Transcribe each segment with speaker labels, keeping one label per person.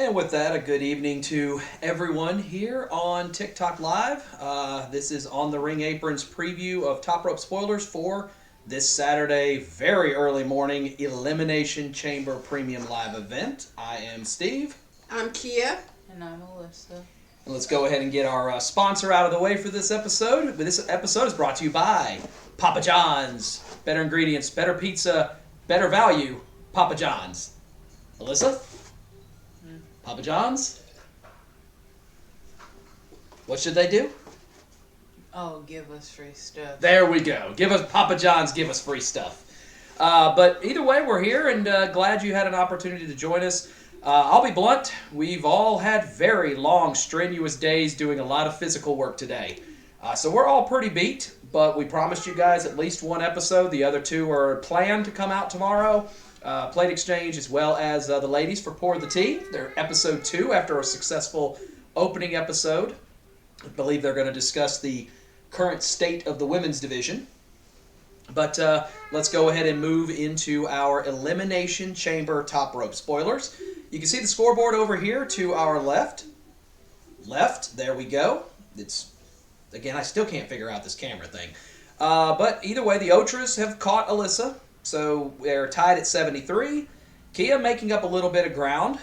Speaker 1: And with that, a good evening to everyone here on TikTok Live. This is On the Ring Apron's preview of Top Rope spoilers for this Saturday, very early morning Elimination Chamber Premium Live event. I am Steve.
Speaker 2: I'm Kia.
Speaker 3: And I'm Alyssa.
Speaker 1: And let's go ahead and get our sponsor out of the way for this episode. This episode is brought to you by Papa John's. Better ingredients, better pizza, better value, Papa John's. Alyssa? Papa John's? What should they do?
Speaker 3: Oh, give us free stuff.
Speaker 1: There we go. Give us Papa John's, give us free stuff. But either way, we're here and glad you had an opportunity to join us. I'll be blunt. We've all had very long, strenuous days doing a lot of physical work today. So we're all pretty beat, but we promised you guys at least one episode. The other two are planned to come out tomorrow. Plate Exchange as well as the ladies for Pour the Tea. They're episode 2 after a successful opening episode. I believe they're going to discuss the current state of the women's division. But let's go ahead and move into our Elimination Chamber Top Rope spoilers. You can see the scoreboard over here to our left. There we go. Again, I still can't figure out this camera thing. But either way, the OTRAs have caught Alyssa. So they're tied at 73. Kia making up a little bit of ground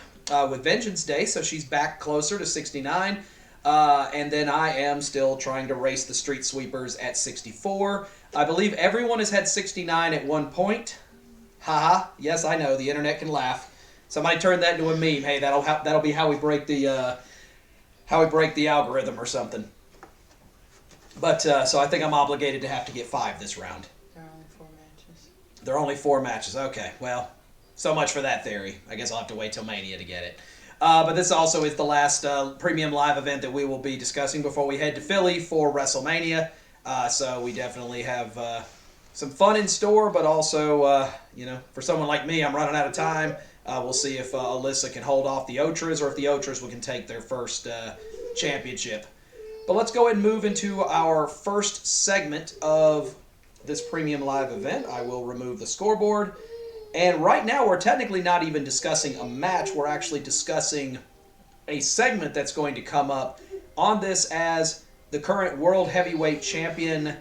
Speaker 1: with Vengeance Day, so she's back closer to 69. And then I am still trying to race the Street Sweepers at 64. I believe everyone has had 69 at one point. Haha. Yes, I know. The internet can laugh. Somebody turned that into a meme. Hey, that'll be how we break the algorithm or something. But so I think I'm obligated to have to get 5 this round. There are only 4 matches. Okay, well, so much for that theory. I guess I'll have to wait till Mania to get it. But this also is the last premium live event that we will be discussing before we head to Philly for Wrestlemania. So we definitely have some fun in store, but also, for someone like me, I'm running out of time. We'll see if Alyssa can hold off the OTRAs or if the OTRAs can take their first championship. But let's go ahead and move into our first segment of this premium live event. I will remove the scoreboard. And right now we're technically not even discussing a match. We're actually discussing a segment that's going to come up on this as the current World Heavyweight Champion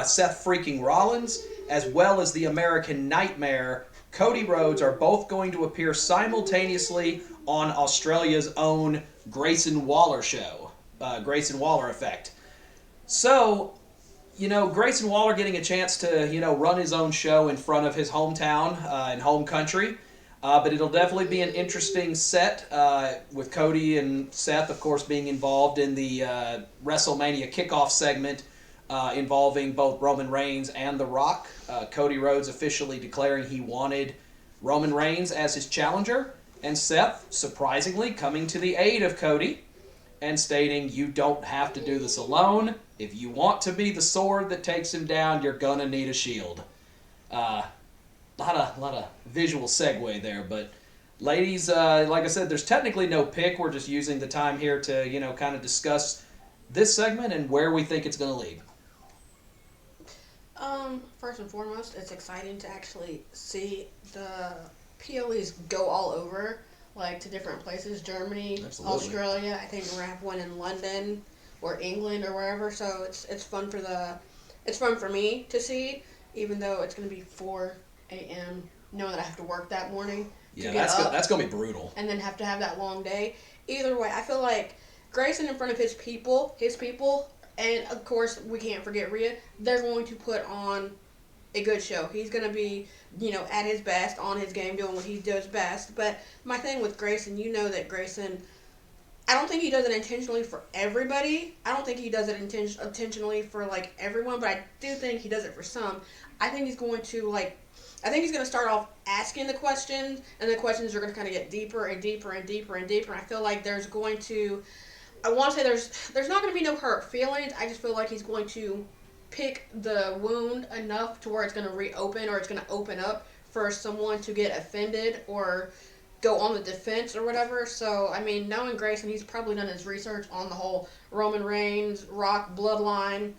Speaker 1: Seth Freakin Rollins, as well as the American Nightmare Cody Rhodes, are both going to appear simultaneously on Australia's own Grayson Waller show. Grayson Waller Effect. So, Grayson Waller getting a chance to, run his own show in front of his hometown and home country. But it'll definitely be an interesting set with Cody and Seth, of course, being involved in the WrestleMania kickoff segment involving both Roman Reigns and The Rock. Cody Rhodes officially declaring he wanted Roman Reigns as his challenger. And Seth, surprisingly, coming to the aid of Cody and stating, you don't have to do this alone. If you want to be the sword that takes him down, you're going to need a shield. Lot of visual segue there, but ladies, like I said, there's technically no pick. We're just using the time here to, kind of discuss this segment and where we think it's going to lead.
Speaker 2: First and foremost, it's exciting to actually see the PLEs go all over, like to different places, Germany, Absolutely. Australia. I think we're going to have one in London or England or wherever, so it's fun for me to see, even though it's going to be 4 a.m. knowing that I have to work that morning.
Speaker 1: Yeah, that's going to be brutal.
Speaker 2: And then have to have that long day. Either way, I feel like Grayson in front of his people, and of course we can't forget Rhea, they're going to put on a good show. He's going to be, at his best, on his game, doing what he does best. But my thing with Grayson, that Grayson, I don't think he does it intentionally for everybody. I don't think he does it intentionally for, everyone, but I do think he does it for some. I think he's going to start off asking the questions, and the questions are going to kind of get deeper and deeper and deeper and deeper. And I feel like there's going to, I want to say there's not going to be no hurt feelings. I just feel like he's going to pick the wound enough to where it's going to reopen or it's going to open up for someone to get offended or go on the defense or whatever. So, knowing Grayson, he's probably done his research on the whole Roman Reigns, Rock bloodline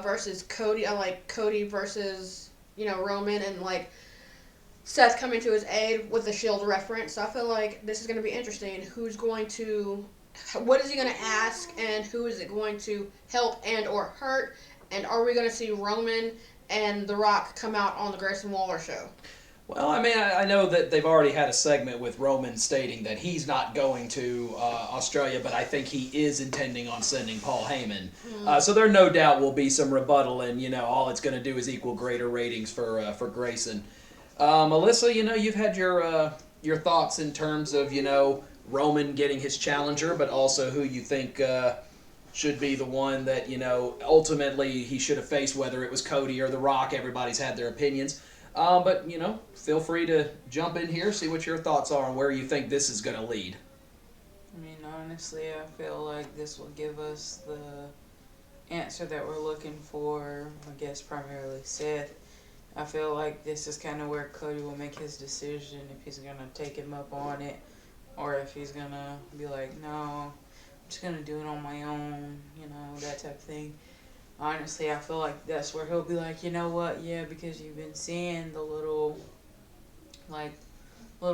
Speaker 2: versus Cody. I like Cody versus, Roman, and Seth coming to his aid with the Shield reference. So I feel like this is going to be interesting. What is he going to ask, and who is it going to help and or hurt? And are we going to see Roman and The Rock come out on the Grayson Waller show?
Speaker 1: Well, I mean, I know that they've already had a segment with Roman stating that he's not going to Australia, but I think he is intending on sending Paul Heyman. So there no doubt will be some rebuttal, and, all it's going to do is equal greater ratings for Grayson. Alyssa, you've had your thoughts in terms of, Roman getting his challenger, but also who you think should be the one that, ultimately he should have faced, whether it was Cody or The Rock. Everybody's had their opinions. But, feel free to jump in here, see what your thoughts are and where you think this is going to lead.
Speaker 3: I mean, honestly, I feel like this will give us the answer that we're looking for, I guess primarily Seth. I feel like this is kind of where Cody will make his decision, if he's going to take him up on it, or if he's going to be like, no, I'm just going to do it on my own, that type of thing. Honestly, I feel like that's where he'll be like, you know what, yeah, because you've been seeing the little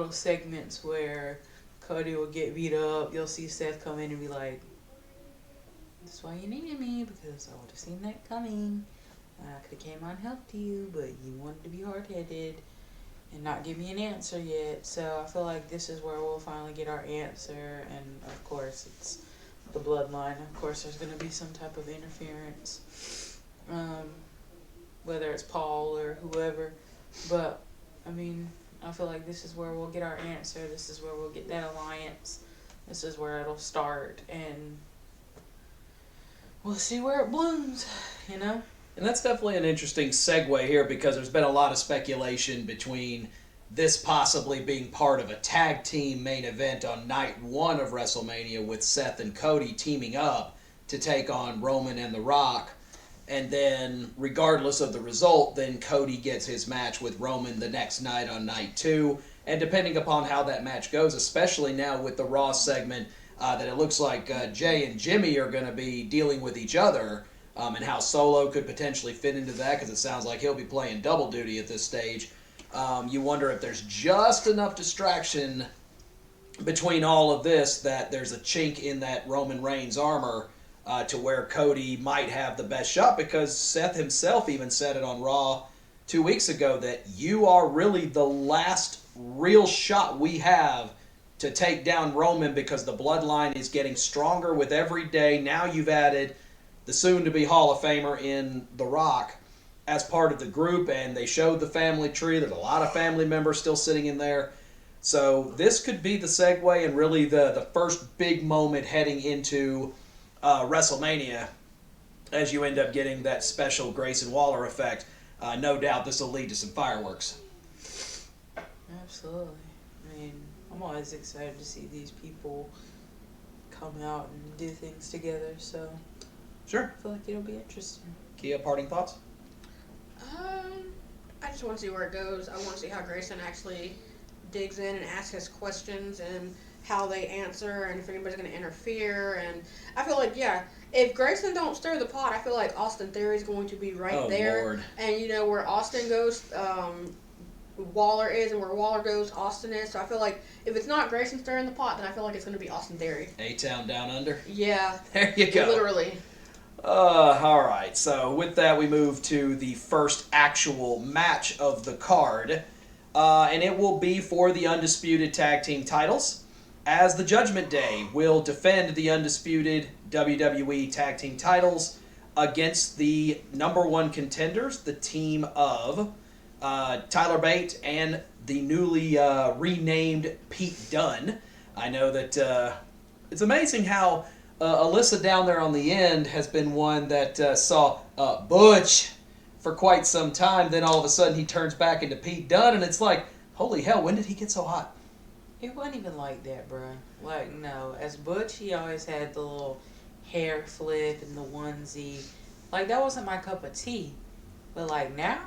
Speaker 3: segments where Cody will get beat up. You'll see Seth come in and be like, that's why you needed me, because I would have seen that coming. I could have came on and helped you, but you wanted to be hard-headed and not give me an answer yet. So I feel like this is where we'll finally get our answer, and of course it's the bloodline. Of course there's going to be some type of interference, whether it's Paul or whoever, but I mean, I feel like this is where we'll get our answer. This is where we'll get that alliance. This is where it'll start, and we'll see where it blooms,
Speaker 1: And that's definitely an interesting segue here, because there's been a lot of speculation between this possibly being part of a tag team main event on night 1 of WrestleMania with Seth and Cody teaming up to take on Roman and The Rock. And then, regardless of the result, then Cody gets his match with Roman the next night on night 2. And depending upon how that match goes, especially now with the Raw segment, that it looks like Jay and Jimmy are going to be dealing with each other, and how Solo could potentially fit into that, because it sounds like he'll be playing double duty at this stage. You wonder if there's just enough distraction between all of this that there's a chink in that Roman Reigns armor to where Cody might have the best shot, because Seth himself even said it on Raw 2 weeks ago that you are really the last real shot we have to take down Roman, because the bloodline is getting stronger with every day. Now you've added the soon-to-be Hall of Famer in The Rock as part of the group, and they showed the family tree. There's a lot of family members still sitting in there. So this could be the segue and really the first big moment heading into WrestleMania, as you end up getting that special Grayson Waller effect. No doubt this will lead to some fireworks.
Speaker 3: Absolutely. I mean, I'm always excited to see these people come out and do things together, so
Speaker 1: Sure.
Speaker 3: I feel like it'll be interesting.
Speaker 1: Kia, parting thoughts?
Speaker 2: I just want to see where it goes. I want to see how Grayson actually digs in and asks his questions and how they answer, and if anybody's going to interfere. And I feel like, if Grayson don't stir the pot, I feel like Austin Theory is going to be right there.
Speaker 1: Lord.
Speaker 2: And where Austin goes, Waller is, and where Waller goes, Austin is. So I feel like if it's not Grayson stirring the pot, then I feel like it's going to be Austin Theory.
Speaker 1: A-Town Down Under?
Speaker 2: Yeah.
Speaker 1: There you go.
Speaker 2: Literally.
Speaker 1: All right. So with that, we move to the first actual match of the card. And it will be for the Undisputed Tag Team titles, as the Judgment Day will defend the Undisputed WWE Tag Team titles against the number 1 contenders, the team of Tyler Bate and the newly renamed Pete Dunne. I know that it's amazing how Alyssa down there on the end has been one that saw Butch for quite some time. Then all of a sudden he turns back into Pete Dunne, and it's like, holy hell, when did he get so hot?
Speaker 3: It wasn't even like that, bro. Like, no. As Butch, he always had the little hair flip and the onesie. Like, that wasn't my cup of tea. But, like, now,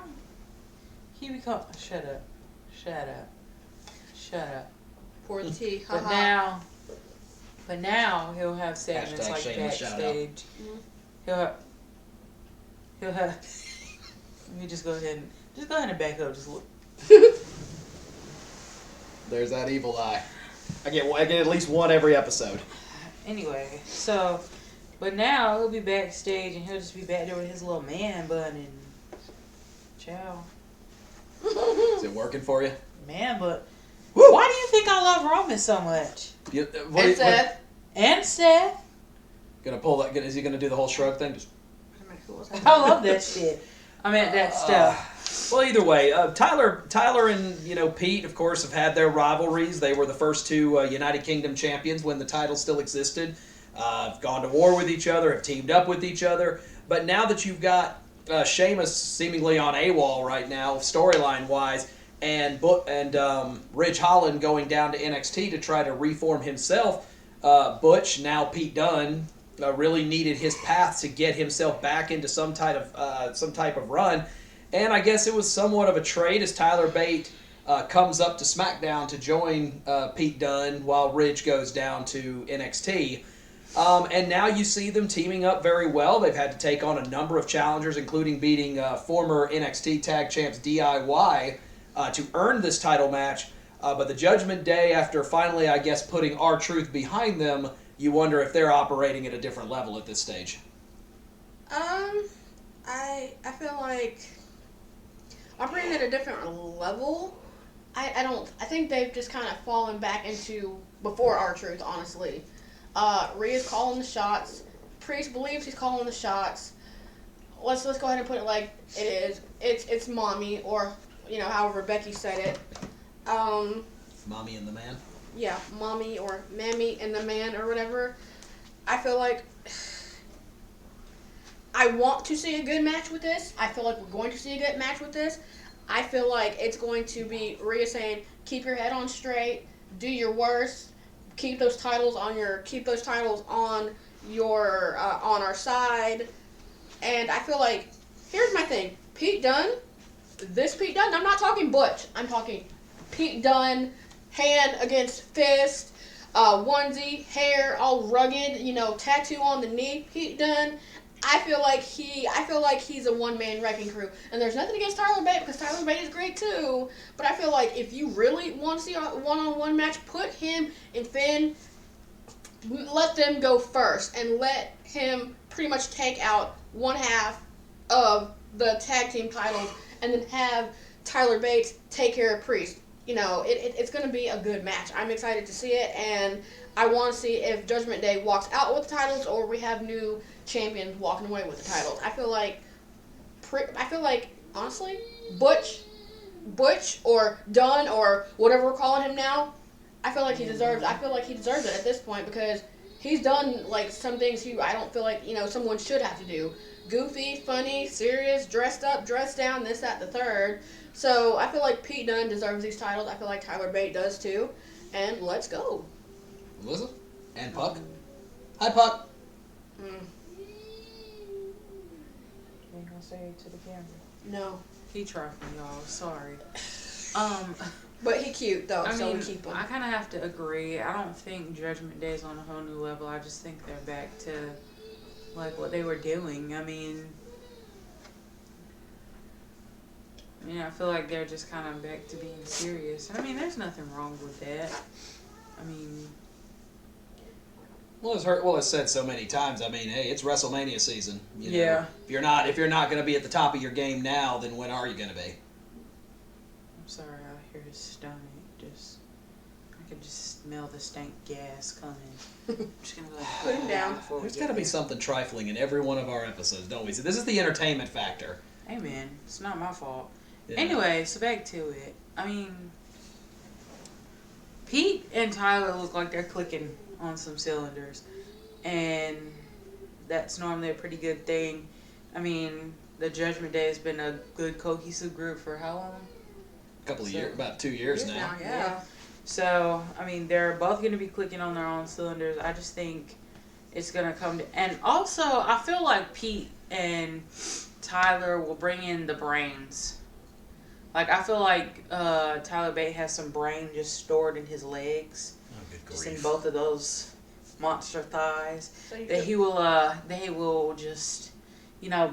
Speaker 3: he become... Shut up. Shut up. Shut up.
Speaker 2: Pour the tea.
Speaker 3: But now he'll have segments like backstage. He'll have... Let me just go ahead and back up. Just look.
Speaker 1: There's that evil eye. I get at least one every episode.
Speaker 3: Anyway, so, but now he'll be backstage and he'll just be back there with his little man bun and ciao.
Speaker 1: Is it working for you?
Speaker 3: Man, but
Speaker 1: Woo!
Speaker 3: why do you think I love Roman so much?
Speaker 2: And Seth.
Speaker 3: And Seth.
Speaker 1: Gonna pull that? Is he gonna do the whole shrug thing? Just.
Speaker 3: I love that shit. I meant that stuff.
Speaker 1: Well, either way, Tyler and Pete, of course, have had their rivalries. They were the first two United Kingdom champions when the title still existed. Have gone to war with each other, have teamed up with each other. But now that you've got Sheamus seemingly on AWOL right now, storyline wise, and Ridge Holland going down to NXT to try to reform himself, Butch, now Pete Dunne, really needed his path to get himself back into some type of run. And I guess it was somewhat of a trade as Tyler Bate comes up to SmackDown to join Pete Dunne while Ridge goes down to NXT. And now you see them teaming up very well. They've had to take on a number of challengers, including beating former NXT Tag Champs DIY to earn this title match. But the Judgment Day, after finally, I guess, putting R-Truth behind them, you wonder if they're operating at a different level at this stage.
Speaker 2: I feel like operating at a different level. I think they've just kind of fallen back into before R-Truth, honestly. Rhea's calling the shots. Priest believes he's calling the shots. Let's go ahead and put it like it is. It's mommy, or however Becky said it.
Speaker 1: Mommy and the man.
Speaker 2: Yeah, mommy or mammy and the man or whatever. I feel like I want to see a good match with this. I feel like we're going to see a good match with this. I feel like it's going to be Rhea saying, "Keep your head on straight, do your worst, keep those titles on our side." And I feel like, here's my thing, Pete Dunne, I'm not talking Butch, I'm talking Pete Dunne, hand against fist, onesie, hair all rugged, tattoo on the knee, Pete Dunne. I feel like he's a one-man wrecking crew. And there's nothing against Tyler Bate, because Tyler Bate is great too. But I feel like if you really want to see a one-on-one match, put him and Finn, let them go first, and let him pretty much take out one half of the tag team titles, and then have Tyler Bates take care of Priest. It's going to be a good match. I'm excited to see it, and I want to see if Judgment Day walks out with the titles, or we have new champions walking away with the titles. I feel like honestly, Butch or Dunne or whatever we're calling him now, I feel like he deserves it at this point, because he's done like some things I don't feel like someone should have to do. Goofy, funny, serious, dressed up, dressed down, this, that, the third. So I feel like Pete Dunne deserves these titles. I feel like Tyler Bate does too. And let's go.
Speaker 1: Alyssa? And Puck? Hi, Puck.
Speaker 3: You ain't gonna say it to the camera.
Speaker 2: No.
Speaker 3: He trifling, y'all. Sorry.
Speaker 2: But he cute though,
Speaker 3: I mean,
Speaker 2: we keep him.
Speaker 3: I kind of have to agree. I don't think Judgment Day is on a whole new level. I just think they're back to like what they were doing. I mean, I feel like they're just kind of back to being serious. I mean, there's nothing wrong with that. I mean,
Speaker 1: well, it's said so many times. I mean, hey, it's WrestleMania season.
Speaker 3: Yeah.
Speaker 1: If you're not going to be at the top of your game now, then when are you going to be?
Speaker 3: I'm sorry, I hear his stomach. I can just smell the stank gas coming. I'm just gonna
Speaker 2: put him down.
Speaker 1: There's got to be something trifling in every one of our episodes, don't we? So this is the entertainment factor.
Speaker 3: Hey man, it's not my fault.
Speaker 1: Yeah.
Speaker 3: Anyway, so back to it. I mean, Pete and Tyler look like they're clicking on some cylinders, and that's normally a pretty good thing. I mean, the Judgment Day has been a good cohesive group for how long?
Speaker 1: Couple of years, about 2 years now.
Speaker 2: Yeah.
Speaker 3: So, I mean, they're both going to be clicking on their own cylinders. I just think it's going to come to... And also, I feel like Pete and Tyler will bring in the brains. Like, I feel like Tyler Bate has some brain just stored in his legs.
Speaker 1: Oh, good
Speaker 3: just
Speaker 1: grief.
Speaker 3: in both of those monster thighs.
Speaker 2: So
Speaker 3: They will just,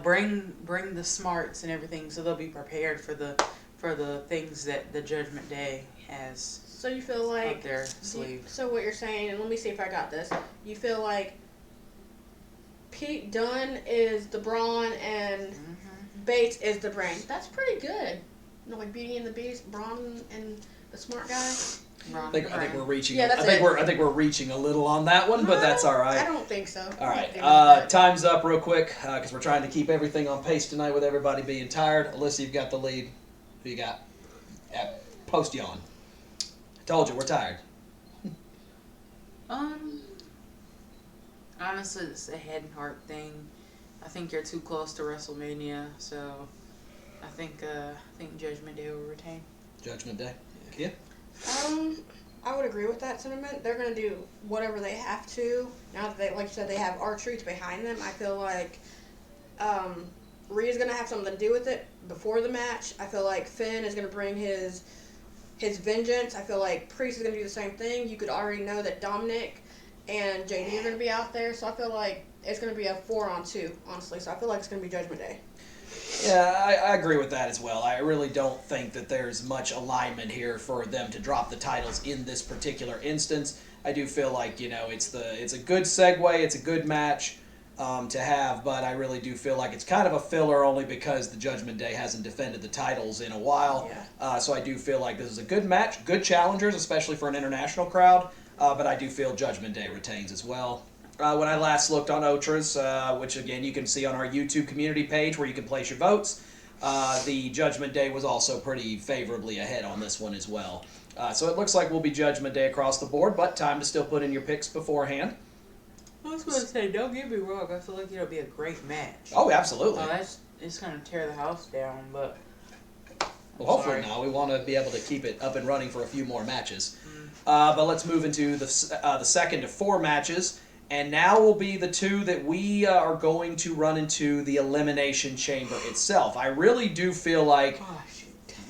Speaker 3: bring the smarts and everything, so they'll be prepared for the things that the Judgment Day has.
Speaker 2: So you feel like
Speaker 3: up their sleeve.
Speaker 2: So what you're saying, and let me see if I got this. You feel like Pete Dunne is the brawn and Bates is the brain. That's pretty good. You know, like Beauty and the Beast, Braun and the smart guy.
Speaker 1: I think we're reaching.
Speaker 2: Yeah, that's
Speaker 1: I think we're reaching a little on that one, but that's all right.
Speaker 2: I don't think so.
Speaker 1: All right, time's up real quick because we're trying to keep everything on pace tonight with everybody being tired. Alyssa, you've got the lead. Who you got? Post yawn. Told you we're tired.
Speaker 3: Honestly, it's a head and heart thing. I think you're too close to WrestleMania, so I think Judgment Day will retain.
Speaker 1: Judgment Day. Yeah.
Speaker 2: I would agree with that sentiment. They're going to do whatever they have to. Now that they, like you said, they have R-Truth behind them, I feel like Rhea's going to have something to do with it before the match. I feel like Finn is going to bring his vengeance. I feel like Priest is going to do the same thing. You could already know that Dominic and JD are going to be out there, so I feel like it's going to be a 4-on-2, honestly. So I feel like it's going to be Judgment Day.
Speaker 1: Yeah, I agree with that as well. I really don't think that there's much alignment here for them to drop the titles in this particular instance. I do feel like, it's a good segue, it's a good match to have, but I really do feel like it's kind of a filler only because the Judgment Day hasn't defended the titles in a while.
Speaker 2: Yeah.
Speaker 1: So I do feel like this is a good match, good challengers, especially for an international crowd, but I do feel Judgment Day retains as well. When I last looked on OTRAs, which again you can see on our YouTube community page where you can place your votes, the Judgment Day was also pretty favorably ahead on this one as well. So it looks like we'll be Judgment Day across the board, but time to still put in your picks beforehand.
Speaker 3: I was going to say, don't get me wrong, I feel like it'll be a great match.
Speaker 1: Oh, absolutely.
Speaker 3: It's going to tear the house down, but...
Speaker 1: Well, hopefully not. We want to be able to keep it up and running for a few more matches. But let's move into the second of 4 matches. And now will be the 2 that we are going to run into the Elimination Chamber itself. I really do feel like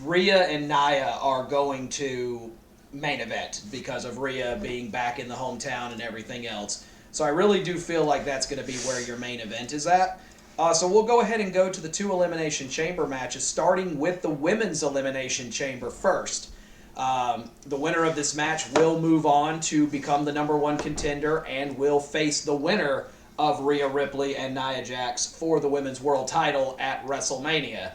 Speaker 1: Rhea and Nia are going to main event because of Rhea being back in the hometown and everything else. So I really do feel like that's going to be where your main event is at. So we'll go ahead and go to the 2 Elimination Chamber matches, starting with the Women's Elimination Chamber first. The winner of this match will move on to become the #1 contender and will face the winner of Rhea Ripley and Nia Jax for the Women's World title at WrestleMania.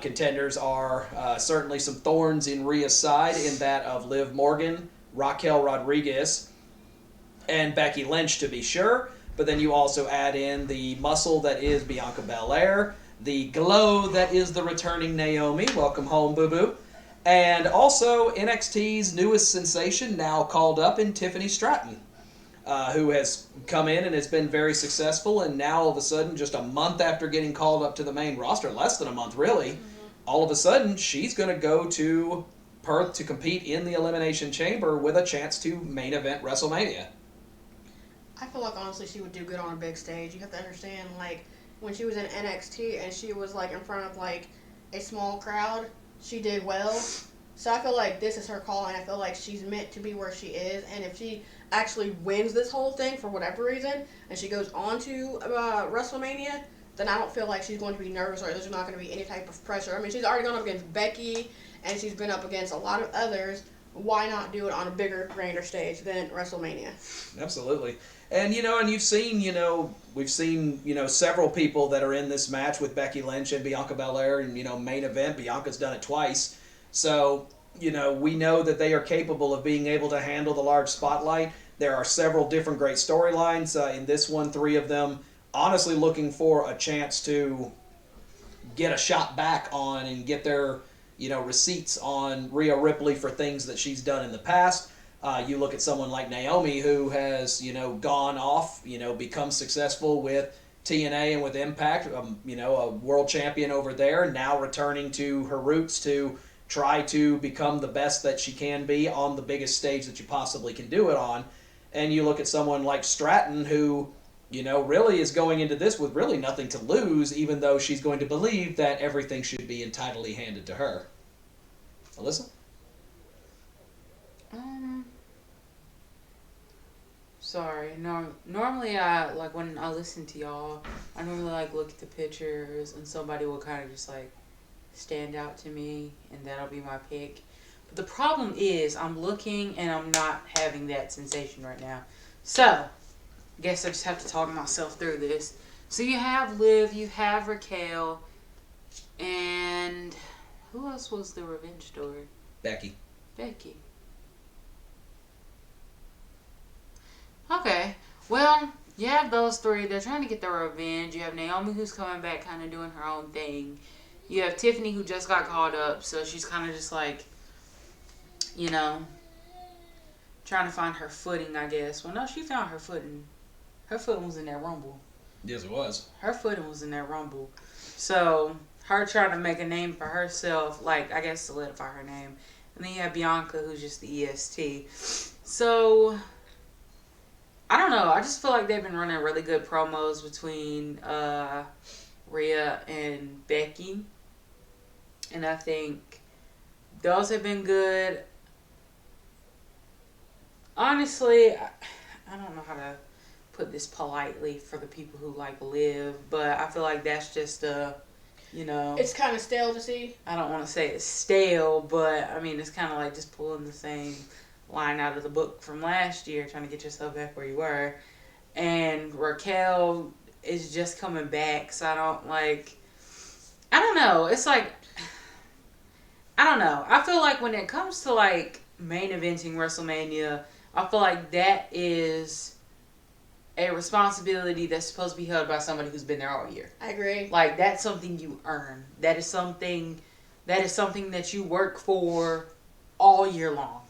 Speaker 1: Contenders are certainly some thorns in Rhea's side in that of Liv Morgan, Raquel Rodriguez, and Becky Lynch to be sure. But then you also add in the muscle that is Bianca Belair, the glow that is the returning Naomi. Welcome home, boo-boo. And also NXT's newest sensation now called up in Tiffany Stratton, who has come in and has been very successful. And now all of a sudden, just a month after getting called up to the main roster, less than a month really, all of a sudden she's going to go to Perth to compete in the Elimination Chamber with a chance to main event WrestleMania.
Speaker 2: I feel like honestly she would do good on a big stage. You have to understand, like, when she was in NXT and she was like in front of like a small crowd, she did well. So I feel like this is her calling. I feel like she's meant to be where she is. And if she actually wins this whole thing for whatever reason and she goes on to WrestleMania, then I don't feel like she's going to be nervous or there's not going to be any type of pressure. I mean, she's already gone up against Becky and she's been up against a lot of others. Why not do it on a bigger, grander stage than WrestleMania?
Speaker 1: Absolutely. And, and you've seen, we've seen, several people that are in this match with Becky Lynch and Bianca Belair and, main event. Bianca's done it twice. So, we know that they are capable of being able to handle the large spotlight. There are several different great storylines. In this one, 3 of them honestly looking for a chance to get a shot back on and get their, receipts on Rhea Ripley for things that she's done in the past. You look at someone like Naomi who has, gone off, become successful with TNA and with Impact, a world champion over there, now returning to her roots to try to become the best that she can be on the biggest stage that you possibly can do it on. And you look at someone like Stratton who, really is going into this with really nothing to lose, even though she's going to believe that everything should be entirely handed to her. Alyssa?
Speaker 3: Sorry. Normally, when I listen to y'all, I normally look at the pictures and somebody will kind of just stand out to me, and that'll be my pick. the problem is I'm looking and I'm not having that sensation right now. So, I guess I just have to talk myself through this. So you have Liv, you have Raquel, and who else was the revenge story?
Speaker 1: Becky.
Speaker 3: Becky. Okay, well, you have those three. They're trying to get their revenge. You have Naomi, who's coming back, kind of doing her own thing. You have Tiffany, who just got caught up, so she's kind of just like, you know, trying to find her footing, I guess. Well, no, she found her footing. Her footing was in that Rumble.
Speaker 1: Yes, it was.
Speaker 3: Her footing was in that Rumble. So, her trying to make a name for herself, like, I guess solidify her name. And then you have Bianca, who's just the EST. So, I don't know. I just feel like they've been running really good promos between Rhea and Becky. And I think those have been good. Honestly, I don't know how to put this politely for the people who like Liv, but I feel like that's just you know,
Speaker 2: It's kind of stale to see.
Speaker 3: I don't want to say it's stale, but I mean, it's kind of like just pulling the same line out of the book from last year, trying to get yourself back where you were. And Raquel is just coming back, so I don't know. It's like, I don't know. I feel like when it comes to like main eventing WrestleMania, I feel like that is a responsibility that's supposed to be held by somebody who's been there all year.
Speaker 2: I agree.
Speaker 3: Like, that's something you earn. That is something that you work for all year long.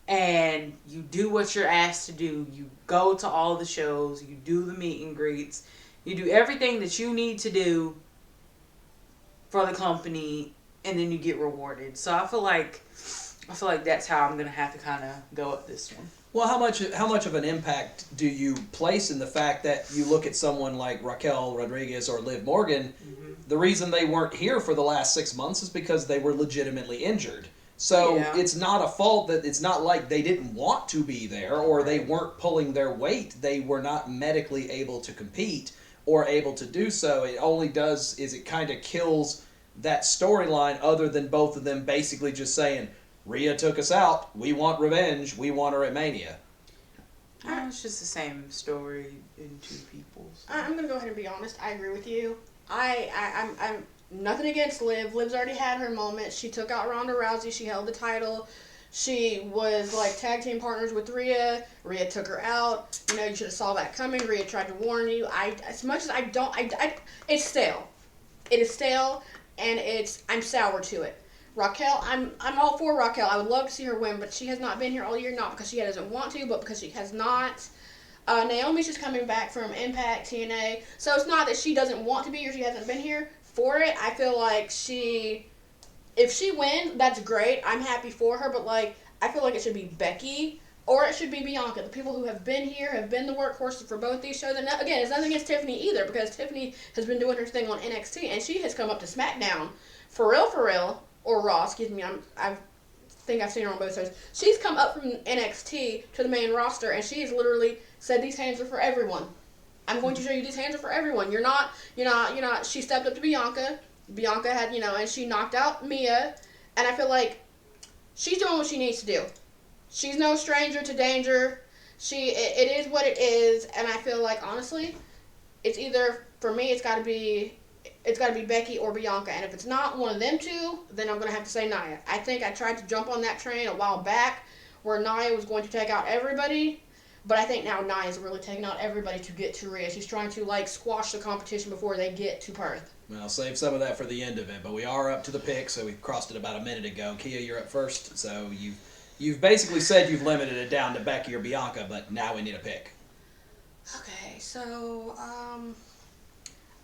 Speaker 3: And you do what you're asked to do. You go to all the shows. You do the meet and greets. You do everything that you need to do for the company, and then you get rewarded. So I feel like that's how I'm gonna have to kind of go at this one.
Speaker 1: Well, how much of an impact do you place in the fact that you look at someone like Raquel Rodriguez or Liv Morgan? Mm-hmm. The reason they weren't here for the last 6 months is because they were legitimately injured. So It's not a fault that it's not like they didn't want to be there or they weren't pulling their weight. They were not medically able to compete or able to do so. It only does is it kind of kills that storyline other than both of them basically just saying, Rhea took us out. We want revenge. We want her at Mania.
Speaker 3: It's just the same story in two people. So.
Speaker 2: I'm going to go ahead and be honest. I agree with you. I'm nothing against Liv. Liv's already had her moment. She took out Ronda Rousey. She held the title. She was like tag team partners with Rhea. Rhea took her out. You know, you should have saw that coming. Rhea tried to warn you. As much as I don't, it's stale. It is stale, and I'm sour to it. Raquel, I'm all for Raquel. I would love to see her win, but she has not been here all year, not because she doesn't want to, but because she has not. Naomi's just coming back from Impact, TNA, so it's not that she doesn't want to be here, she hasn't been here for it. I feel like if she wins, that's great. I'm happy for her, but like, I feel like it should be Becky or it should be Bianca. The people who have been here have been the workhorses for both these shows. And again, it's nothing against Tiffany either, because Tiffany has been doing her thing on NXT, and she has come up to SmackDown for real. Or Raw, excuse me. I think I've seen her on both sides. She's come up from NXT to the main roster, and she's literally said these hands are for everyone. I'm going to show you these hands are for everyone. You're not. She stepped up to Bianca. Bianca had, and she knocked out Mia, and I feel like she's doing what she needs to do. She's no stranger to danger. It is what it is, and I feel like honestly, it's either for me. It's got to be Becky or Bianca, and if it's not one of them two, then I'm going to have to say Nia. I think I tried to jump on that train a while back where Nia was going to take out everybody, but I think now Nia's really taking out everybody to get to Rhea. She's trying to, squash the competition before they get to Perth.
Speaker 1: Well, save some of that for the end of it, but we are up to the pick, so we crossed it about a minute ago. Kia, you're up first, so you've basically said you've limited it down to Becky or Bianca, but now we need a pick.
Speaker 2: Okay, so,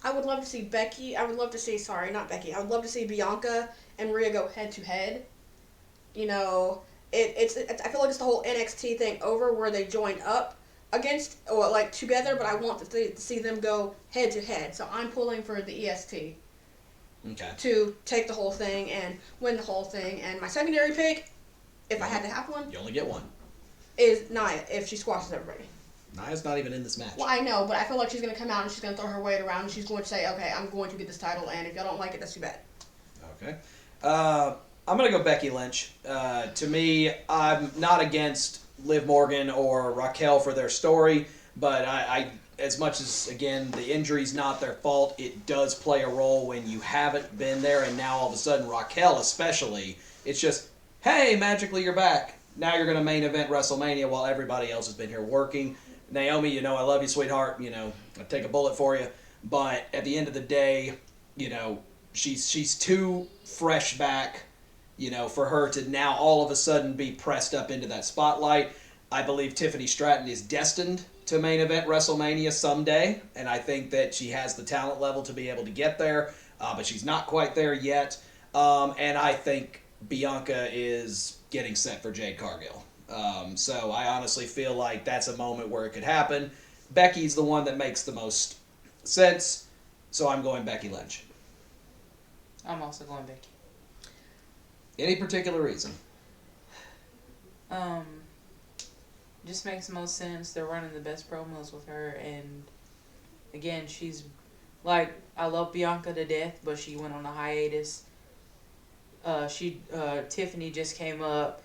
Speaker 2: I would love to see Becky. I would love to see, not Becky. I would love to see Bianca and Rhea go head to head. It's I feel like it's the whole NXT thing over where they join up against or together, but I want to see them go head to head. So I'm pulling for the EST.
Speaker 1: Okay.
Speaker 2: To take the whole thing and win the whole thing. And my secondary pick, if I had to have one,
Speaker 1: you only get one,
Speaker 2: is Nia if she squashes everybody.
Speaker 1: Nia's not even in this match.
Speaker 2: Well, I know, but I feel like she's going to come out and she's going to throw her weight around and she's going to say, okay, I'm going to get this title, and if y'all don't like it, that's too bad.
Speaker 1: Okay. I'm going to go Becky Lynch. To me, I'm not against Liv Morgan or Raquel for their story, but I as much as, again, the injury's not their fault, it does play a role when you haven't been there, and now all of a sudden, Raquel especially, it's just, hey, magically you're back. Now you're going to main event WrestleMania while everybody else has been here working. Naomi, you know, I love you, sweetheart. You know, I'd take a bullet for you. But at the end of the day, you know, she's too fresh back, you know, for her to now all of a sudden be pressed up into that spotlight. I believe Tiffany Stratton is destined to main event WrestleMania someday, and I think that she has the talent level to be able to get there, but she's not quite there yet. And I think Bianca is getting set for Jade Cargill. So I honestly feel like that's a moment where it could happen. Becky's the one that makes the most sense, so I'm going Becky Lynch.
Speaker 3: I'm also going Becky.
Speaker 1: Any particular reason?
Speaker 3: Just makes the most sense. They're running the best promos with her, and again, she's like, I love Bianca to death, but she went on a hiatus. Tiffany just came up.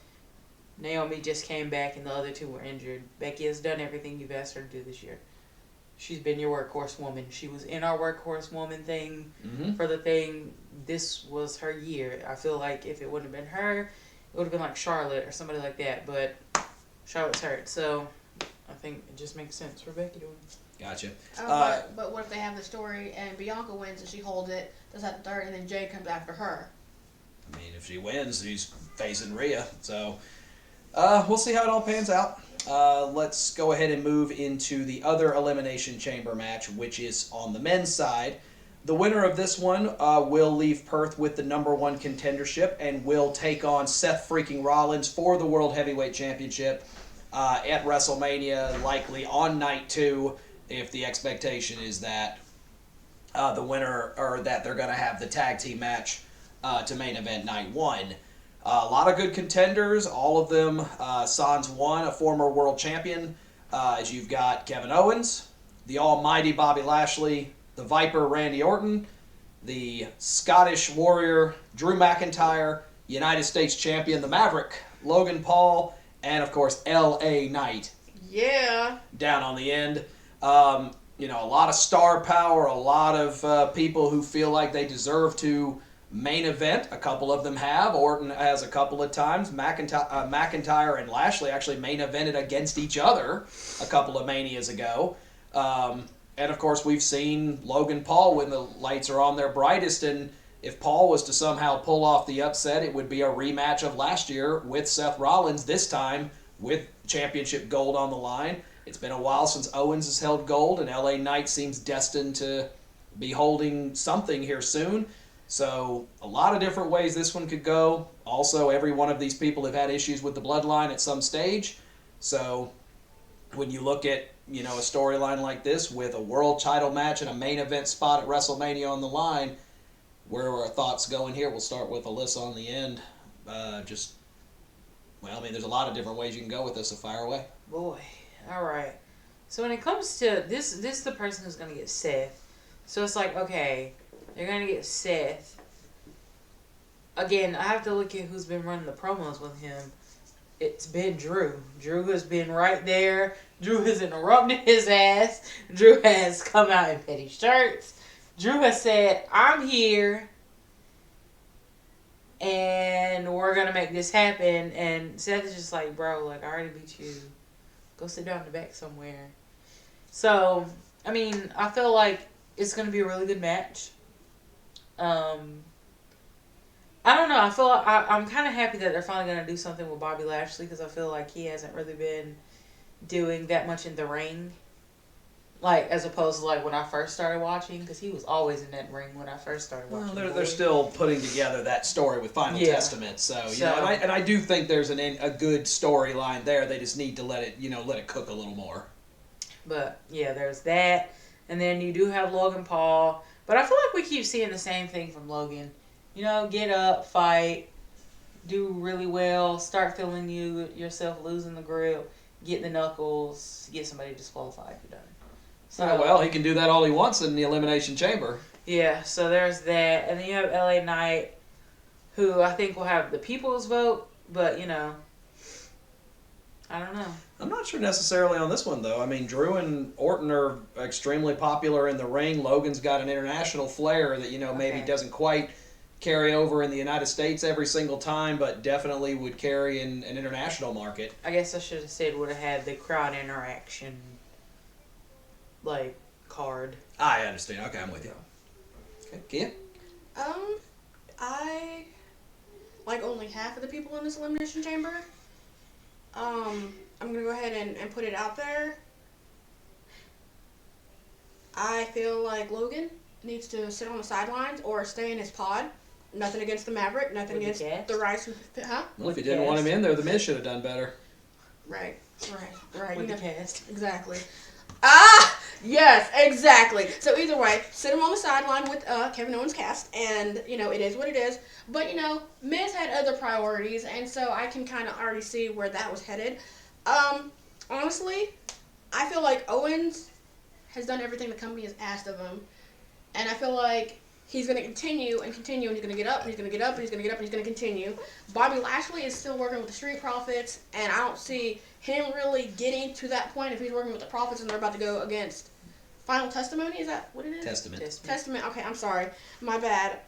Speaker 3: Naomi just came back, and the other two were injured. Becky has done everything you've asked her to do this year. She's been your workhorse woman. She was in our workhorse woman thing for the thing. This was her year. I feel like if it wouldn't have been her, it would have been like Charlotte or somebody like that. But Charlotte's hurt, so I think it just makes sense for Becky to win.
Speaker 1: Gotcha.
Speaker 2: But what if they have the story and Bianca wins and she holds it, does that third, and then Jade comes after her?
Speaker 1: I mean, if she wins, she's facing Rhea. So we'll see how it all pans out. Let's go ahead and move into the other Elimination Chamber match, which is on the men's side. The winner of this one will leave Perth with the #1 contendership and will take on Seth freaking Rollins for the World Heavyweight Championship at WrestleMania, likely on night 2, if the expectation is that the winner, or that they're going to have the tag team match to main event night 1. A lot of good contenders, all of them sans one, a former world champion. As you've got Kevin Owens, the almighty Bobby Lashley, the Viper Randy Orton, the Scottish Warrior Drew McIntyre, United States Champion the Maverick Logan Paul, and of course LA Knight.
Speaker 2: Yeah.
Speaker 1: Down on the end. You know, a lot of star power, a lot of people who feel like they deserve to main event. A couple of them have. Orton has a couple of times. McIntyre and Lashley actually main evented against each other a couple of Manias ago. And of course, we've seen Logan Paul when the lights are on their brightest. And if Paul was to somehow pull off the upset, it would be a rematch of last year with Seth Rollins, this time with championship gold on the line. It's been a while since Owens has held gold, and LA Knight seems destined to be holding something here soon. So a lot of different ways this one could go. Also, every one of these people have had issues with the bloodline at some stage. So when you look at, you know, a storyline like this with a world title match and a main event spot at WrestleMania on the line, where are our thoughts going here? We'll start with Alyssa on the end. There's a lot of different ways you can go with this, so fire away.
Speaker 3: Boy, all right. So when it comes to this is the person who's going to get Seth. So it's like, okay, they're going to get Seth. Again, I have to look at who's been running the promos with him. It's been Drew. Drew has been right there. Drew has interrupted his ass. Drew has come out in petty shirts. Drew has said, I'm here, and we're going to make this happen. And Seth is just like, bro, like, I already beat you. Go sit down in the back somewhere. So, I mean, I feel like it's going to be a really good match. I don't know. I feel like I'm kind of happy that they're finally going to do something with Bobby Lashley, because I feel like he hasn't really been doing that much in the ring. Like, as opposed to, like, when I first started watching, because he was always in that ring when I first started watching.
Speaker 1: Well, they're still putting together that story with Final Testament, so you know, and I do think there's a good storyline there. They just need to let it cook a little more. But
Speaker 3: yeah, there's that, and then you do have Logan Paul, but I feel like we keep seeing the same thing from Logan. You know, get up, fight, do really well, start feeling yourself losing the grip, get the knuckles, get somebody disqualified. You're done. So,
Speaker 1: well, he can do that all he wants in the Elimination Chamber.
Speaker 3: Yeah, so there's that. And then you have LA Knight, who I think will have the people's vote, but, you know, I don't know.
Speaker 1: I'm not sure necessarily on this one, though. I mean, Drew and Orton are extremely popular in the ring. Logan's got an international flair that, you know, maybe doesn't quite carry over in the United States every single time, but definitely would carry in an international market.
Speaker 3: I guess I should have said would have had the crowd interaction, like, card.
Speaker 1: I understand. Okay, I'm with you. Okay, Kia?
Speaker 2: I like only half of the people in this Elimination Chamber. I'm gonna go ahead and put it out there. I feel like Logan needs to sit on the sidelines or stay in his pod. Nothing against the Maverick, nothing against the Rice. Huh?
Speaker 1: Well, if you didn't want him in there, the Miz should have done better.
Speaker 2: Right.
Speaker 3: With the cast.
Speaker 2: Exactly. Ah! Yes, exactly. So either way, sit him on the sideline with Kevin Owens' cast, and, you know, it is what it is. But, you know, Miz had other priorities, and so I can kind of already see where that was headed. Honestly, I feel like Owens has done everything the company has asked of him, and I feel like he's going to continue and continue, and he's going to get up, and he's going to get up, and he's going to get up, and he's going to continue. Bobby Lashley is still working with the Street Profits, and I don't see him really getting to that point if he's working with the Profits and they're about to go against Final Testimony. Is that what it is? Testament. Okay, I'm sorry. My bad.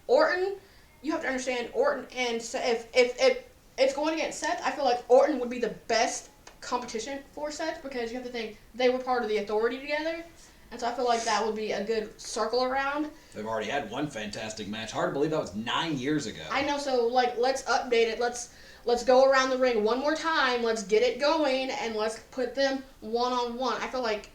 Speaker 2: Orton, you have to understand, Orton and Seth, if it's going against Seth, I feel like Orton would be the best competition for Seth because you have to think they were part of the Authority together. And so I feel like that would be a good circle around.
Speaker 1: They've already had one fantastic match. Hard to believe that was 9 years ago.
Speaker 2: I know, so, like, let's update it. Let's go around the ring one more time. Let's get it going, and let's put them one-on-one. I feel like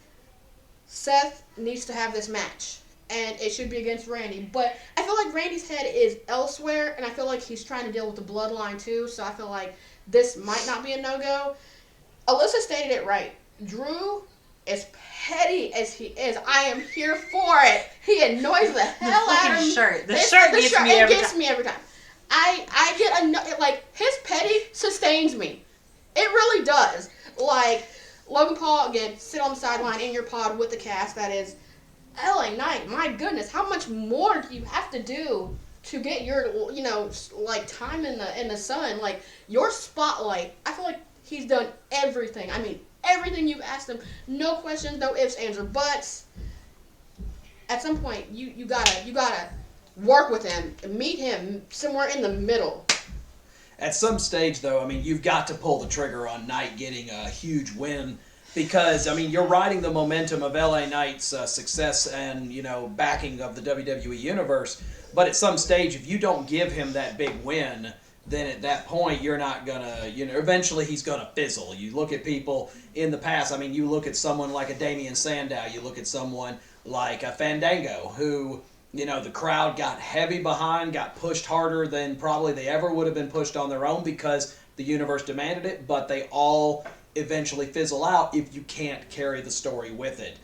Speaker 2: Seth needs to have this match, and it should be against Randy. But I feel like Randy's head is elsewhere, and I feel like he's trying to deal with the bloodline, too. So I feel like this might not be a no-go. Alyssa stated it right. Drew, as petty as he is, I am here for it. He annoys the hell out of me.
Speaker 3: The shirt gets me every time.
Speaker 2: I get like his petty sustains me. It really does. Like Logan Paul again, sit on the sideline in your pod with the cast. That is LA Knight. My goodness, how much more do you have to do to get your like time in the sun? Like your spotlight. I feel like he's done everything. I mean, everything you've asked him. No questions, no ifs, ands, or buts. At some point, you gotta work with him, meet him somewhere in the middle.
Speaker 1: At some stage, though, I mean, you've got to pull the trigger on Knight getting a huge win because, I mean, you're riding the momentum of LA Knight's success and, backing of the WWE Universe. But at some stage, if you don't give him that big win, then at that point, you're not going to, eventually he's going to fizzle. You look at people in the past, I mean, you look at someone like a Damian Sandow, you look at someone like a Fandango, who, the crowd got heavy behind, got pushed harder than probably they ever would have been pushed on their own because the universe demanded it, but they all eventually fizzle out if you can't carry the story with it.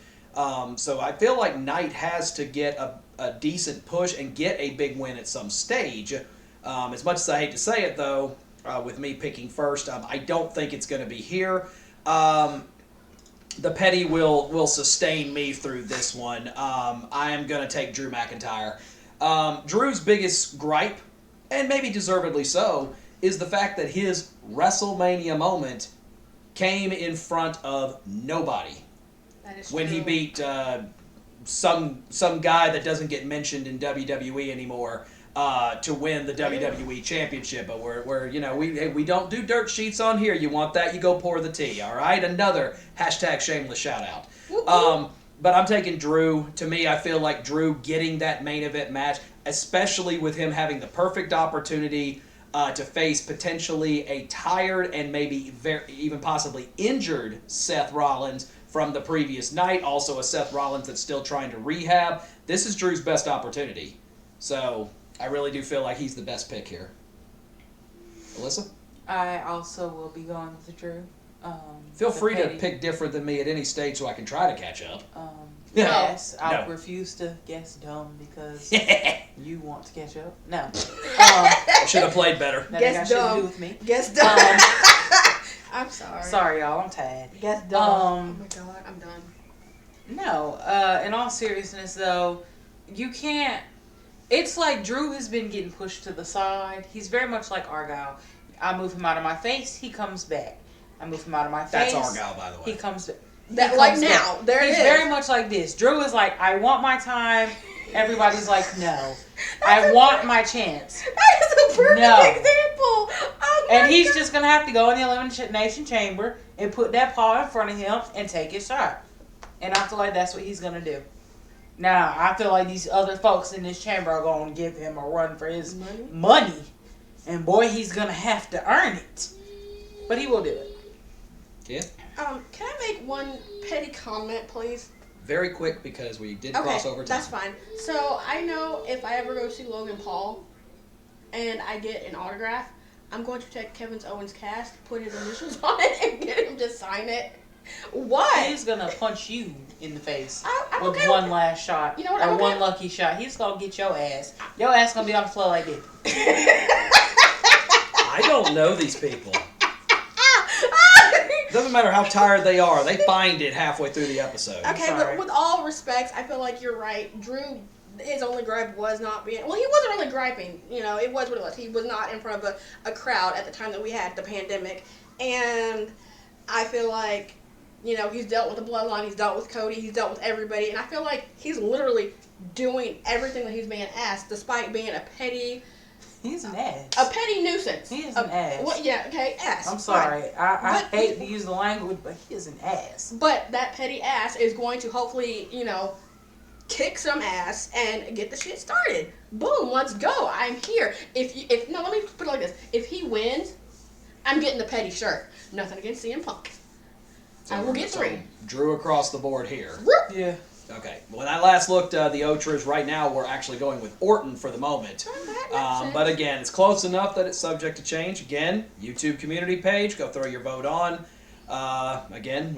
Speaker 1: So I feel like Knight has to get a decent push and get a big win at some stage. As much as I hate to say it, though, with me picking first, I don't think it's going to be here. The petty will sustain me through this one. I am going to take Drew McIntyre. Drew's biggest gripe, and maybe deservedly so, is the fact that his WrestleMania moment came in front of nobody.
Speaker 2: That is
Speaker 1: when
Speaker 2: true.
Speaker 1: He beat some guy that doesn't get mentioned in WWE anymore to win the WWE Championship. But we don't do dirt sheets on here. You want that, you go pour the tea, all right? Another #shameless shout out. But I'm taking Drew. To me, I feel like Drew getting that main event match, especially with him having the perfect opportunity to face potentially a tired and maybe even possibly injured Seth Rollins from the previous night. Also a Seth Rollins that's still trying to rehab. This is Drew's best opportunity. So I really do feel like he's the best pick here. Alyssa?
Speaker 3: I also will be going with Drew.
Speaker 1: Feel free to pick different than me at any stage so I can try to catch up.
Speaker 3: Yes, I'll
Speaker 1: No.
Speaker 3: refuse to guess dumb because you want to catch up. No.
Speaker 1: I should have played better.
Speaker 3: That
Speaker 2: Guess
Speaker 3: ain't got shit to
Speaker 2: dumb.
Speaker 3: do with me.
Speaker 2: Guess dumb. I'm sorry.
Speaker 3: Sorry, y'all. I'm tired.
Speaker 2: Guess dumb. Oh my god, I'm done.
Speaker 3: No. In all seriousness, though, you can't It's like Drew has been getting pushed to the side. He's very much like Argyle. I move him out of my face, he comes back. I move him out of my face.
Speaker 1: That's Argyle, by the way.
Speaker 3: He comes back.
Speaker 2: That like now, there
Speaker 3: He's
Speaker 2: it is.
Speaker 3: very much like this. Drew is like, I want my time. Everybody's like, no. I want my chance.
Speaker 2: That is a perfect example. Oh my
Speaker 3: And he's
Speaker 2: God.
Speaker 3: just going to have to go in the Elimination Chamber and put that paw in front of him and take his shot. And I feel like that's what he's going to do. Now, I feel like these other folks in this chamber are going to give him a run for his money. And boy, he's going to have to earn it. But he will do it.
Speaker 1: Yeah.
Speaker 2: Can I make one petty comment, please?
Speaker 1: Very quick because we did cross over time.
Speaker 2: That's fine. So I know if I ever go see Logan Paul and I get an autograph, I'm going to take Kevin Owens' cast, put his initials on it, and get him to sign it. Why?
Speaker 3: He's going to punch you in the face
Speaker 2: I'm
Speaker 3: with
Speaker 2: okay
Speaker 3: one
Speaker 2: with
Speaker 3: last shot.
Speaker 2: You know what,
Speaker 3: or
Speaker 2: I'm okay.
Speaker 3: one lucky shot. He's going to get your ass. Your ass going to be on the floor like this.
Speaker 1: I don't know these people. Doesn't matter how tired they are, they find it halfway through the episode.
Speaker 2: Okay, but with all respects, I feel like you're right. Drew, his only gripe was not being... Well, he wasn't really griping. You know, it was what it was. He was not in front of a crowd at the time that we had the pandemic. And I feel like, you know, he's dealt with the bloodline, he's dealt with Cody, he's dealt with everybody. And I feel like he's literally doing everything that he's being asked, despite being a petty...
Speaker 3: He's an ass.
Speaker 2: A petty nuisance.
Speaker 3: He is an ass.
Speaker 2: Well, yeah, okay, ass.
Speaker 3: I'm sorry.
Speaker 2: Fine.
Speaker 3: I
Speaker 2: But-
Speaker 3: hate to use the language, but he is an ass.
Speaker 2: But that petty ass is going to hopefully, you know, kick some ass and get the shit started. Boom, let's go. I'm here. No, let me put it like this. If he wins, I'm getting the petty shirt. Nothing against CM Punk. I will get 3.
Speaker 1: Drew across the board here.
Speaker 3: Yeah.
Speaker 1: Okay. When I last looked, the OTRAs right now we're actually going with Orton for the moment. But again, it's close enough that it's subject to change. Again, YouTube community page. Go throw your vote on. Again,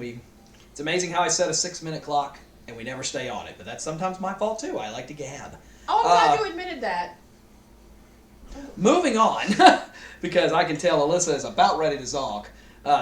Speaker 1: it's amazing how I set a 6-minute clock and we never stay on it. But that's sometimes my fault too. I like to gab.
Speaker 2: Oh, I'm glad you admitted that.
Speaker 1: Moving on, because I can tell Alyssa is about ready to zonk.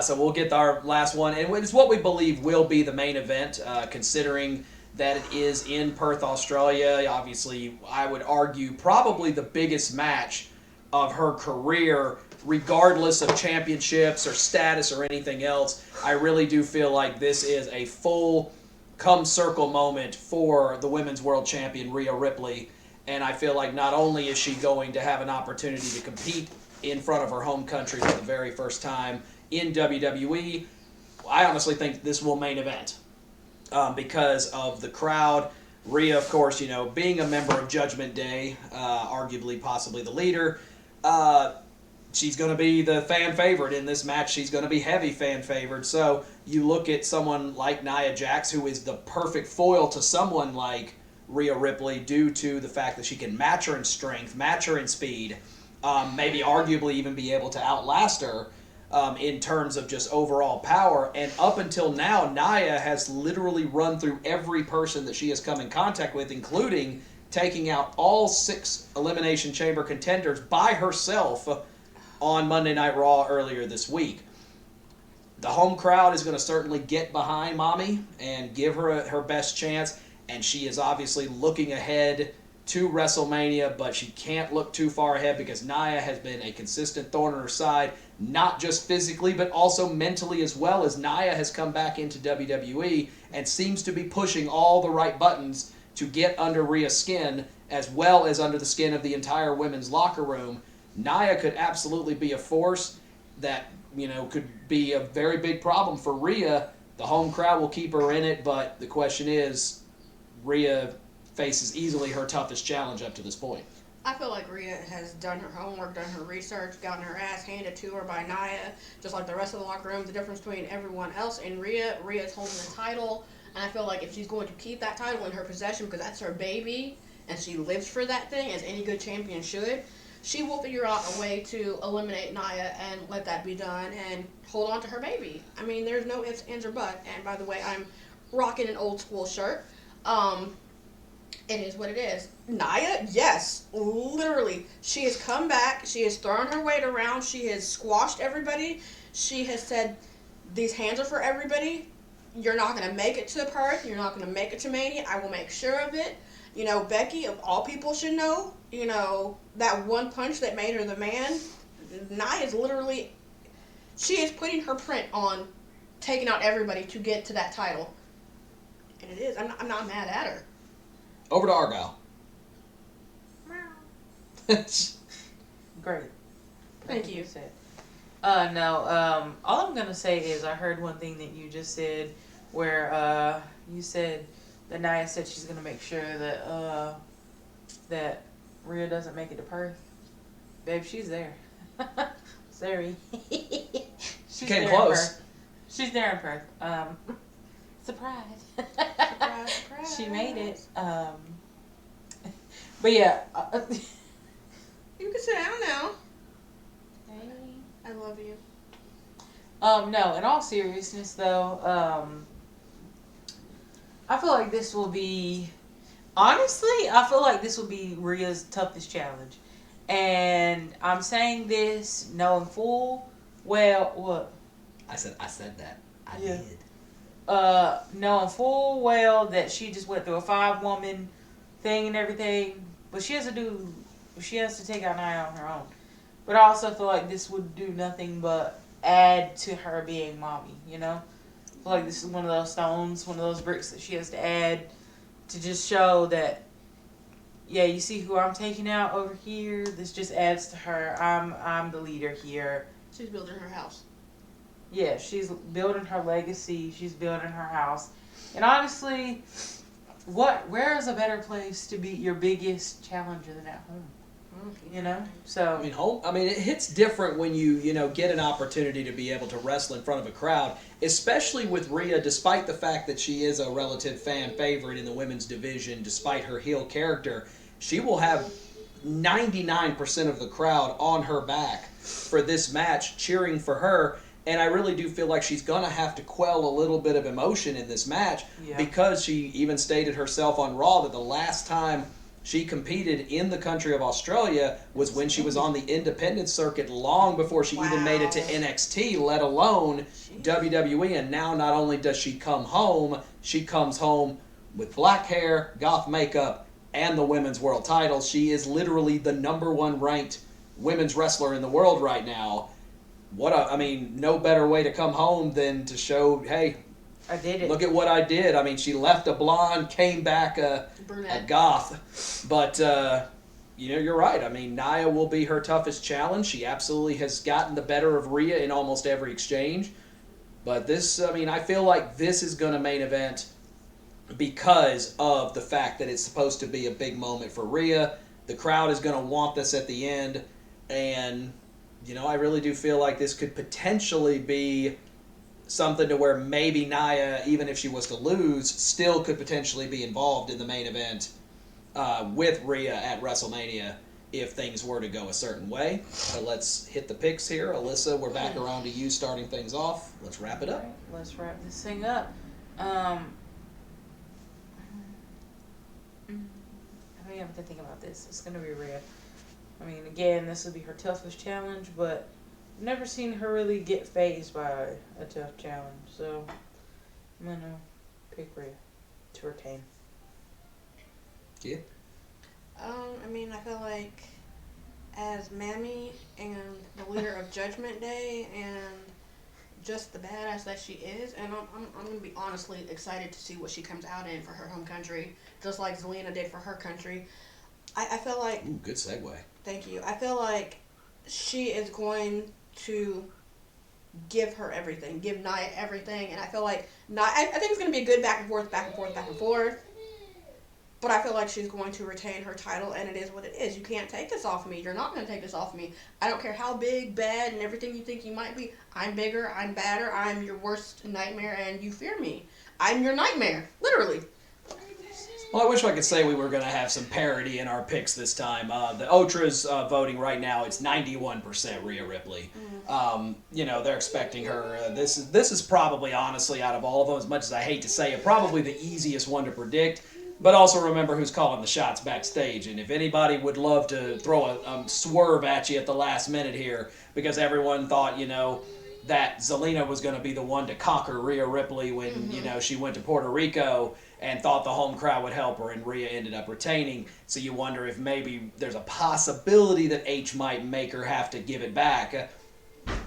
Speaker 1: So we'll get our last one. And it's what we believe will be the main event, considering that it is in Perth, Australia. Obviously, I would argue probably the biggest match of her career, regardless of championships or status or anything else. I really do feel like this is a full come circle moment for the Women's World Champion, Rhea Ripley. And I feel like not only is she going to have an opportunity to compete in front of her home country for the very first time in WWE, I honestly think this will main event. Because of the crowd. Rhea, of course, you know, being a member of Judgment Day, arguably possibly the leader, she's going to be the fan favorite in this match. She's going to be heavy fan favorite. So you look at someone like Nia Jax, who is the perfect foil to someone like Rhea Ripley due to the fact that she can match her in strength, match her in speed, maybe arguably even be able to outlast her. In terms of just overall power. And up until now, Nia has literally run through every person that she has come in contact with, including taking out all 6 Elimination Chamber contenders by herself on Monday Night Raw earlier this week. The home crowd is going to certainly get behind Mommy and give her her best chance. And she is obviously looking ahead to WrestleMania, but she can't look too far ahead because Nia has been a consistent thorn in her side, not just physically, but also mentally as well, as Nia has come back into WWE and seems to be pushing all the right buttons to get under Rhea's skin, as well as under the skin of the entire women's locker room. Nia could absolutely be a force that, you know, could be a very big problem for Rhea. The home crowd will keep her in it, but the question is, Rhea faces easily her toughest challenge up to this point.
Speaker 2: I feel like Rhea has done her homework, done her research, gotten her ass handed to her by Nia, just like the rest of the locker room. The difference between everyone else and Rhea's holding the title, and I feel like if she's going to keep that title in her possession because that's her baby, and she lives for that thing, as any good champion should, she will figure out a way to eliminate Nia and let that be done and hold on to her baby. I mean, there's no ifs, ands, or buts. And by the way, I'm rocking an old school shirt. It is what it is. Nia, yes, literally. She has come back. She has thrown her weight around. She has squashed everybody. She has said, these hands are for everybody. You're not going to make it to Perth. You're not going to make it to Mania. I will make sure of it. You know, Becky, of all people, should know. You know, that one punch that made her the man. Nia is literally, she is putting her print on taking out everybody to get to that title. And it is. I'm not mad at her.
Speaker 1: Over to Argyle.
Speaker 3: Great.
Speaker 2: Thank you.
Speaker 3: No, all I'm gonna say is I heard one thing that you just said where you said that Nia said she's gonna make sure that that Rhea doesn't make it to Perth. Babe, she's there. Sorry.
Speaker 1: She came close.
Speaker 3: She's there in Perth. Surprise.
Speaker 2: Surprise, surprise.
Speaker 3: She made it. But yeah.
Speaker 2: You can sit down now.
Speaker 3: Hey.
Speaker 2: I love you.
Speaker 3: No, in all seriousness though, I feel like this will be, honestly, I feel like this will be Rhea's toughest challenge. And I'm saying this knowing full well, what?
Speaker 1: I said that. I
Speaker 3: Yeah.
Speaker 1: did.
Speaker 3: Knowing full well that she just went through a 5-woman thing and everything, but she has to take out Nia on her own. But I also feel like this would do nothing but add to her being mommy, you know? I feel like this is one of those stones, one of those bricks that she has to add to just show that, yeah, you see who I'm taking out over here? This just adds to her. I'm the leader here.
Speaker 2: She's building her house.
Speaker 3: Yeah, she's building her legacy. She's building her house. And honestly, where is a better place to beat your biggest challenger than at home? You know? So
Speaker 1: it hits different when you get an opportunity to be able to wrestle in front of a crowd, especially with Rhea, despite the fact that she is a relative fan favorite in the women's division, despite her heel character. She will have 99% of the crowd on her back for this match, cheering for her. And I really do feel like she's going to have to quell a little bit of emotion in this match, because she even stated herself on Raw that the last time she competed in the country of Australia was when she was on the independent circuit long before she even made it to NXT, let alone WWE. And now not only does she come home, she comes home with black hair, goth makeup, and the women's world title. She is literally the #1 ranked women's wrestler in the world right now. No better way to come home than to show, hey,
Speaker 3: I did it.
Speaker 1: Look at what I did. I mean, she left a blonde, came back a goth. But, you're right. I mean, Nia will be her toughest challenge. She absolutely has gotten the better of Rhea in almost every exchange. But this, I feel like this is going to main event because of the fact that it's supposed to be a big moment for Rhea. The crowd is going to want this at the end. And, I really do feel like this could potentially be something to where maybe Nia, even if she was to lose, still could potentially be involved in the main event with Rhea at WrestleMania if things were to go a certain way. But let's hit the picks here. Alyssa, we're back around to you starting things off. Let's wrap it up.
Speaker 3: Right, let's wrap this thing up. I have to think about this. It's going to be Rhea. Again, this will be her toughest challenge, but I've never seen her really get fazed by a tough challenge. So I'm going to pick Rhea to retain.
Speaker 1: Yeah.
Speaker 2: I feel like as Mammy and the leader of Judgment Day and just the badass that she is, and I'm going to be honestly excited to see what she comes out in for her home country, just like Zelina did for her country. I feel like...
Speaker 1: Ooh, good segue.
Speaker 2: Thank you. I feel like she is going to give her everything, give Nia everything, and I feel like I think it's going to be a good back and forth. But I feel like she's going to retain her title, and it is what it is. You can't take this off me. You're not going to take this off me. I don't care how big, bad, and everything you think you might be. I'm bigger, I'm badder, I'm your worst nightmare, and you fear me. I'm your nightmare, literally.
Speaker 1: Well, I wish I could say we were going to have some parity in our picks this time. The OTRA's voting right now. It's 91% Rhea Ripley. They're expecting her. This is probably, honestly, out of all of them, as much as I hate to say it, probably the easiest one to predict. But also remember who's calling the shots backstage. And if anybody would love to throw a swerve at you at the last minute here, because everyone thought, that Zelina was going to be the one to conquer Rhea Ripley when, you know, she went to Puerto Rico and thought the home crowd would help her, and Rhea ended up retaining. So you wonder if maybe there's a possibility that H might make her have to give it back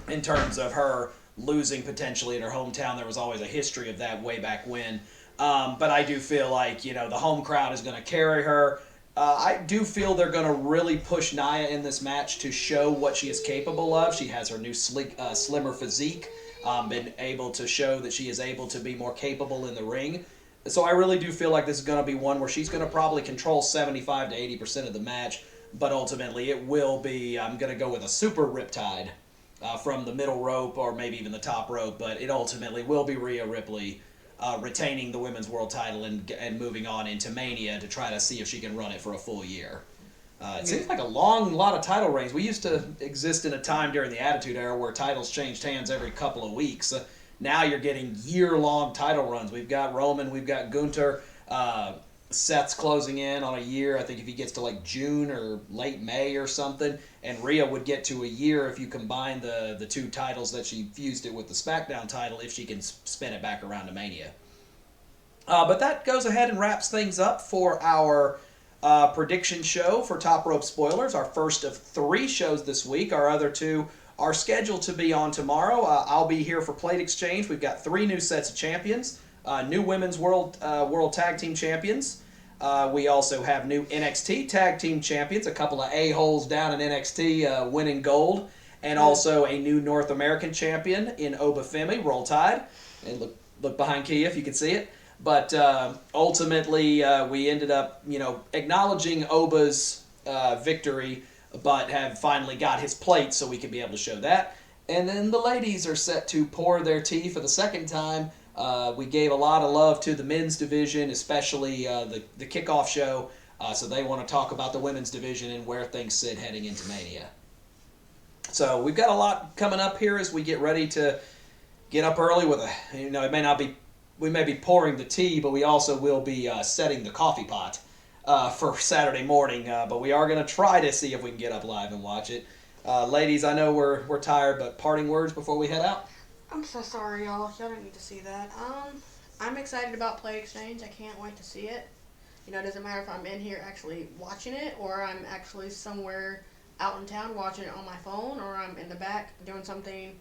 Speaker 1: in terms of her losing potentially in her hometown. There was always a history of that way back when. But I do feel like, you know, the home crowd is going to carry her. I do feel they're going to really push Nia in this match to show what she is capable of. She has her new slimmer physique, been able to show that she is able to be more capable in the ring. So I really do feel like this is going to be one where she's going to probably control 75 to 80% of the match, but ultimately it will be, I'm going to go with a super riptide from the middle rope or maybe even the top rope, but it ultimately will be Rhea Ripley retaining the women's world title and moving on into Mania to try to see if she can run it for a full year. It seems like a lot of title reigns. We used to exist in a time during the Attitude Era where titles changed hands every couple of weeks. Now you're getting year-long title runs. We've got Roman, we've got Gunther. Seth's closing in on a year. I think if he gets to like June or late May or something, and Rhea would get to a year if you combine the two titles that she fused it with the SmackDown title, if she can spin it back around to Mania. But that goes ahead and wraps things up for our prediction show for Top Rope Spoilers, our first of 3 shows this week. Our other 2 are scheduled to be on tomorrow. I'll be here for Plate Exchange. We've got 3 new sets of champions. New Women's World Tag Team Champions. We also have new NXT Tag Team Champions, a couple of a-holes down in NXT winning gold, and also a new North American Champion in Obafemi, Roll Tide. And look behind Kia if you can see it. But ultimately, we ended up, you know, acknowledging Oba's victory, but have finally got his plate so we can be able to show that. And then the ladies are set to pour their tea for the second time. We gave a lot of love to the men's division, especially the kickoff show, so they want to talk about the women's division and where things sit heading into Mania. So we've got a lot coming up here as we get ready to get up early with a, you know, we may be pouring the tea, but we also will be setting the coffee pot for Saturday morning, but we are going to try to see if we can get up live and watch it. Ladies, I know we're tired, but parting words before we head out?
Speaker 2: I'm so sorry, y'all. Y'all don't need to see that. I'm excited about Play Exchange. I can't wait to see it. You know, it doesn't matter if I'm in here actually watching it or I'm actually somewhere out in town watching it on my phone or I'm in the back doing something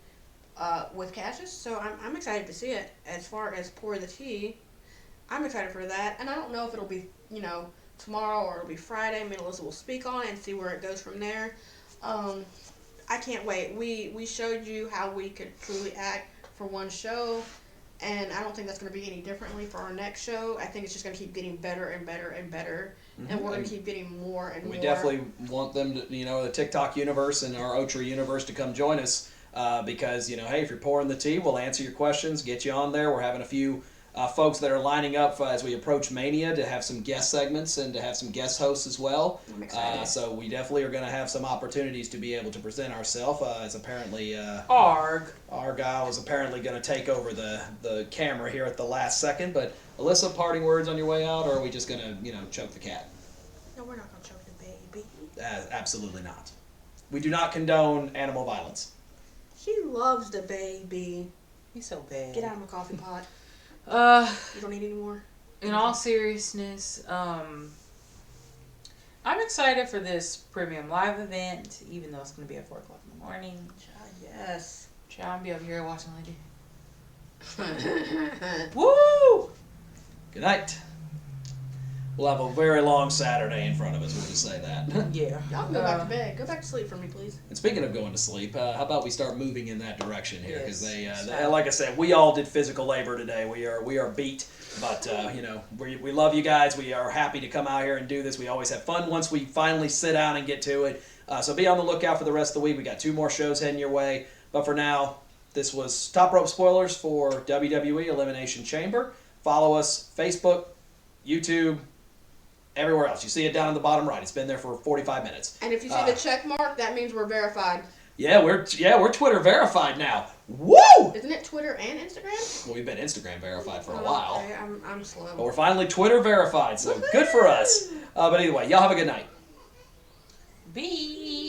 Speaker 2: with Cassius. So I'm excited to see it. As far as Pour the Tea, I'm excited for that. And I don't know if it'll be, you know, tomorrow or it'll be Friday. Me and Alyssa will speak on it and see where it goes from there. I can't wait. We showed you how we could truly act for one show, and I don't think that's going to be any differently for our next show. I think it's just going to keep getting better and better and better, and we're going to keep getting more and more.
Speaker 1: We definitely want them to, you know, the TikTok universe and our OTRA universe to come join us because, you know, hey, if you're pouring the tea, we'll answer your questions, get you on there. We're having a few folks that are lining up as we approach Mania to have some guest segments and to have some guest hosts as well.
Speaker 2: I'm excited.
Speaker 1: So we definitely are going to have some opportunities to be able to present ourselves as apparently Argyle is apparently going to take over the camera here at the last second. But Alyssa, parting words on your way out, or are we just going to, you know, choke the cat?
Speaker 2: No, we're not going to choke the baby.
Speaker 1: Absolutely not. We do not condone animal violence.
Speaker 2: She loves the baby.
Speaker 3: He's so bad.
Speaker 2: Get out of my coffee pot. You don't need any more?
Speaker 3: In all seriousness, I'm excited for this premium live event, even though it's going to be at 4 o'clock in the morning.
Speaker 2: Yes.
Speaker 3: I'll be over here watching lady. Woo!
Speaker 1: Good night. We'll have a very long Saturday in front of us, we'll just say that.
Speaker 3: Yeah.
Speaker 2: Y'all can go back to bed. Go back to sleep for me, please.
Speaker 1: And speaking of going to sleep, how about we start moving in that direction here? Because
Speaker 3: Yes.
Speaker 1: they, like I said, we all did physical labor today. We are beat, but you know, we love you guys. We are happy to come out here and do this. We always have fun once we finally sit down and get to it. So be on the lookout for the rest of the week. We got 2 more shows heading your way. But for now, this was Top Rope Spoilers for WWE Elimination Chamber. Follow us Facebook, YouTube, everywhere else. You see it down in the bottom right. It's been there for 45 minutes.
Speaker 2: And if you see the check mark, that means we're verified.
Speaker 1: Yeah, we're Twitter verified now. Woo!
Speaker 2: Isn't it Twitter and Instagram?
Speaker 1: Well, we've been Instagram verified for a while.
Speaker 2: Okay, I'm slow.
Speaker 1: But we're finally Twitter verified, so good for us. But either way, y'all have a good night.
Speaker 3: Bye.